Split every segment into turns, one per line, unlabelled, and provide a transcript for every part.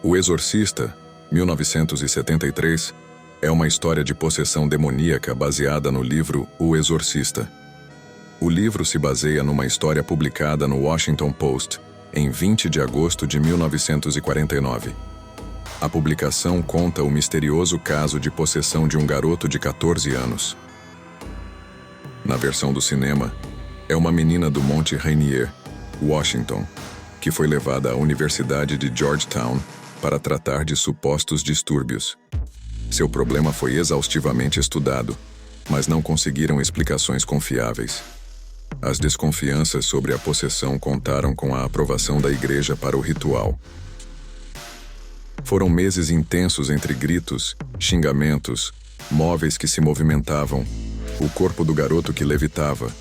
O Exorcista, 1973, é uma história de possessão demoníaca baseada no livro O Exorcista. O livro se baseia numa história publicada no Washington Post em 20 de agosto de 1949. A publicação conta o misterioso caso de possessão de um garoto de 14 anos. Na versão do cinema, é uma menina do Monte Rainier, Washington, que foi levada à Universidade de Georgetown para tratar de supostos distúrbios. Seu problema foi exaustivamente estudado, mas não conseguiram explicações confiáveis. As desconfianças sobre a possessão contaram com a aprovação da igreja para o ritual. Foram meses intensos entre gritos, xingamentos, móveis que se movimentavam, o corpo do garoto que levitava,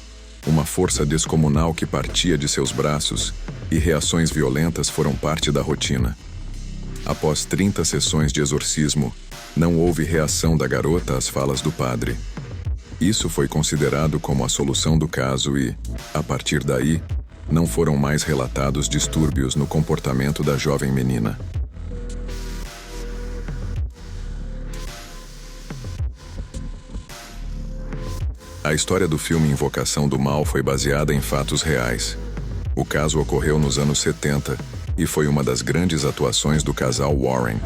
uma força descomunal que partia de seus braços, e reações violentas foram parte da rotina. Após 30 sessões de exorcismo, não houve reação da garota às falas do padre. Isso foi considerado como a solução do caso e, a partir daí, não foram mais relatados distúrbios no comportamento da jovem menina. A história do filme Invocação do Mal foi baseada em fatos reais. O caso ocorreu nos anos 70 e foi uma das grandes atuações do casal Warren.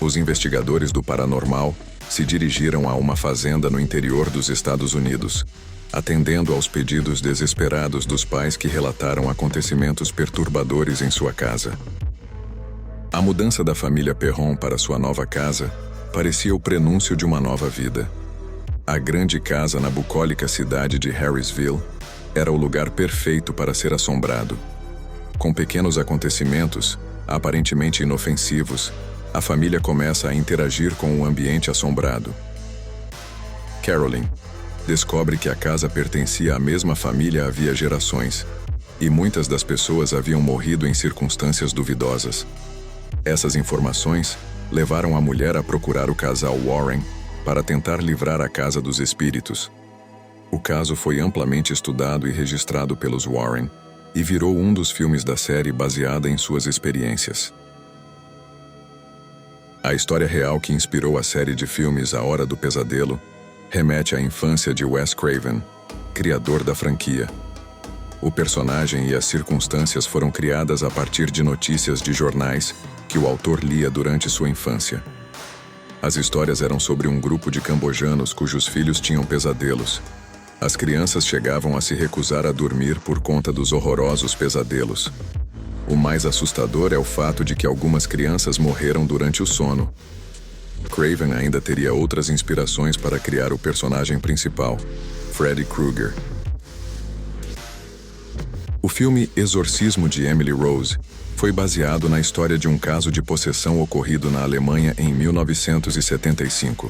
Os investigadores do paranormal se dirigiram a uma fazenda no interior dos Estados Unidos, atendendo aos pedidos desesperados dos pais que relataram acontecimentos perturbadores em sua casa. A mudança da família Perron para sua nova casa parecia o prenúncio de uma nova vida. A grande casa na bucólica cidade de Harrisville era o lugar perfeito para ser assombrado. Com pequenos acontecimentos, aparentemente inofensivos, a família começa a interagir com o ambiente assombrado. Carolyn descobre que a casa pertencia à mesma família havia gerações, e muitas das pessoas haviam morrido em circunstâncias duvidosas. Essas informações levaram a mulher a procurar o casal Warren para tentar livrar a casa dos espíritos. O caso foi amplamente estudado e registrado pelos Warren, e virou um dos filmes da série baseada em suas experiências. A história real que inspirou a série de filmes A Hora do Pesadelo remete à infância de Wes Craven, criador da franquia. O personagem e as circunstâncias foram criadas a partir de notícias de jornais que o autor lia durante sua infância. As histórias eram sobre um grupo de cambojanos cujos filhos tinham pesadelos. As crianças chegavam a se recusar a dormir por conta dos horrorosos pesadelos. O mais assustador é o fato de que algumas crianças morreram durante o sono. Craven ainda teria outras inspirações para criar o personagem principal, Freddy Krueger. O filme Exorcismo de Emily Rose foi baseado na história de um caso de possessão ocorrido na Alemanha em 1975.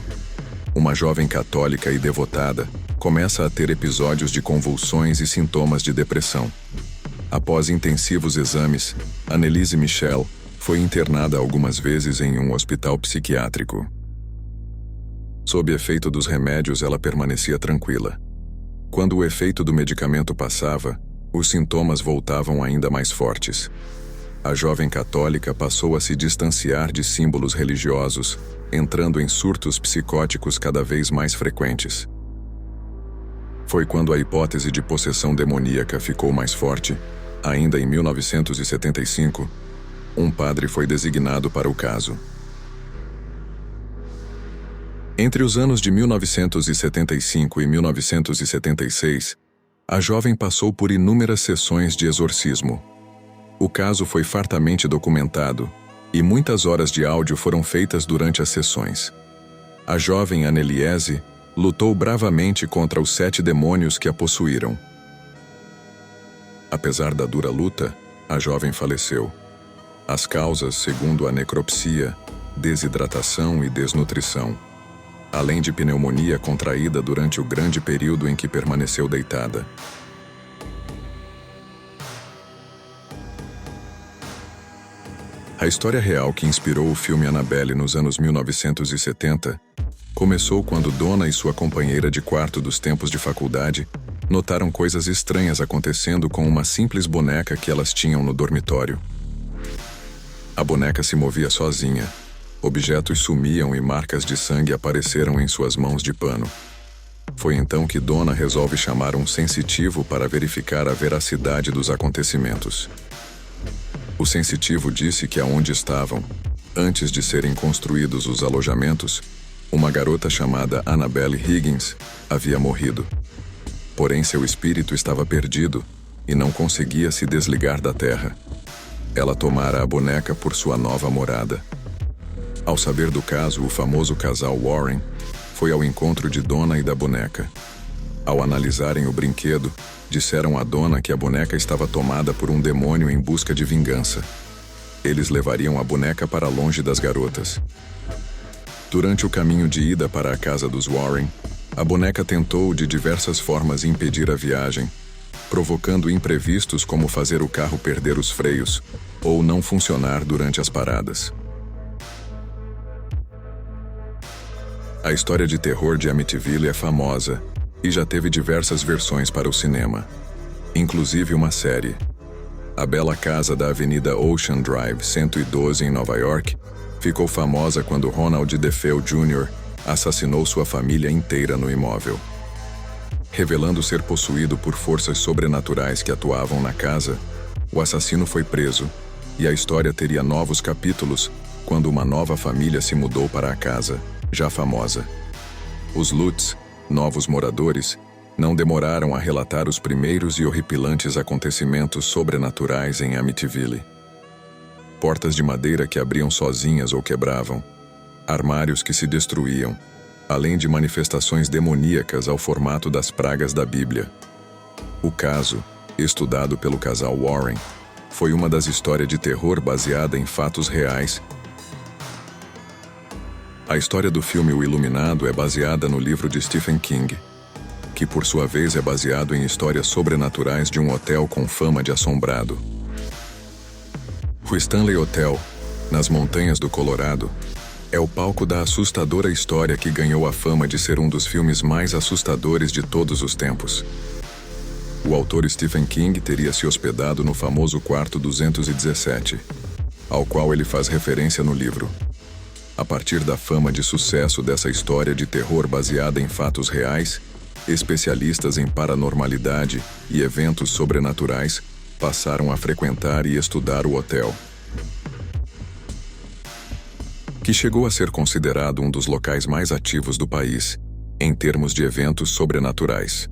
Uma jovem católica e devotada começa a ter episódios de convulsões e sintomas de depressão. Após intensivos exames, Anneliese Michel foi internada algumas vezes em um hospital psiquiátrico. Sob efeito dos remédios, ela permanecia tranquila. Quando o efeito do medicamento passava, os sintomas voltavam ainda mais fortes. A jovem católica passou a se distanciar de símbolos religiosos, entrando em surtos psicóticos cada vez mais frequentes. Foi quando a hipótese de possessão demoníaca ficou mais forte, ainda em 1975, um padre foi designado para o caso. Entre os anos de 1975 e 1976, a jovem passou por inúmeras sessões de exorcismo. O caso foi fartamente documentado, e muitas horas de áudio foram feitas durante as sessões. A jovem Anneliese lutou bravamente contra os 7 demônios que a possuíram. Apesar da dura luta, a jovem faleceu. As causas, segundo a necropsia, desidratação e desnutrição, além de pneumonia contraída durante o grande período em que permaneceu deitada. A história real que inspirou o filme Annabelle nos anos 1970 começou quando Donna e sua companheira de quarto dos tempos de faculdade notaram coisas estranhas acontecendo com uma simples boneca que elas tinham no dormitório. A boneca se movia sozinha. Objetos sumiam e marcas de sangue apareceram em suas mãos de pano. Foi então que Donna resolve chamar um sensitivo para verificar a veracidade dos acontecimentos. O sensitivo disse que aonde estavam, antes de serem construídos os alojamentos, uma garota chamada Annabelle Higgins havia morrido. Porém, seu espírito estava perdido e não conseguia se desligar da terra. Ela tomara a boneca por sua nova morada. Ao saber do caso, o famoso casal Warren foi ao encontro de Donna e da boneca. Ao analisarem o brinquedo, disseram a Donna que a boneca estava tomada por um demônio em busca de vingança. Eles levariam a boneca para longe das garotas. Durante o caminho de ida para a casa dos Warren, a boneca tentou de diversas formas impedir a viagem, provocando imprevistos como fazer o carro perder os freios ou não funcionar durante as paradas. A história de terror de Amityville é famosa e já teve diversas versões para o cinema, inclusive uma série. A bela casa da Avenida Ocean Drive 112 em Nova York ficou famosa quando Ronald DeFeo Jr. assassinou sua família inteira no imóvel. Revelando ser possuído por forças sobrenaturais que atuavam na casa, o assassino foi preso e a história teria novos capítulos quando uma nova família se mudou para a casa, já famosa. Os Lutz, novos moradores, não demoraram a relatar os primeiros e horripilantes acontecimentos sobrenaturais em Amityville. Portas de madeira que abriam sozinhas ou quebravam, armários que se destruíam, além de manifestações demoníacas ao formato das pragas da Bíblia. O caso, estudado pelo casal Warren, foi uma das histórias de terror baseada em fatos reais. A história do filme O Iluminado é baseada no livro de Stephen King, que por sua vez é baseado em histórias sobrenaturais de um hotel com fama de assombrado. O Stanley Hotel, nas montanhas do Colorado, é o palco da assustadora história que ganhou a fama de ser um dos filmes mais assustadores de todos os tempos. O autor Stephen King teria se hospedado no famoso quarto 217, ao qual ele faz referência no livro. A partir da fama de sucesso dessa história de terror baseada em fatos reais, especialistas em paranormalidade e eventos sobrenaturais passaram a frequentar e estudar o hotel, que chegou a ser considerado um dos locais mais ativos do país, em termos de eventos sobrenaturais.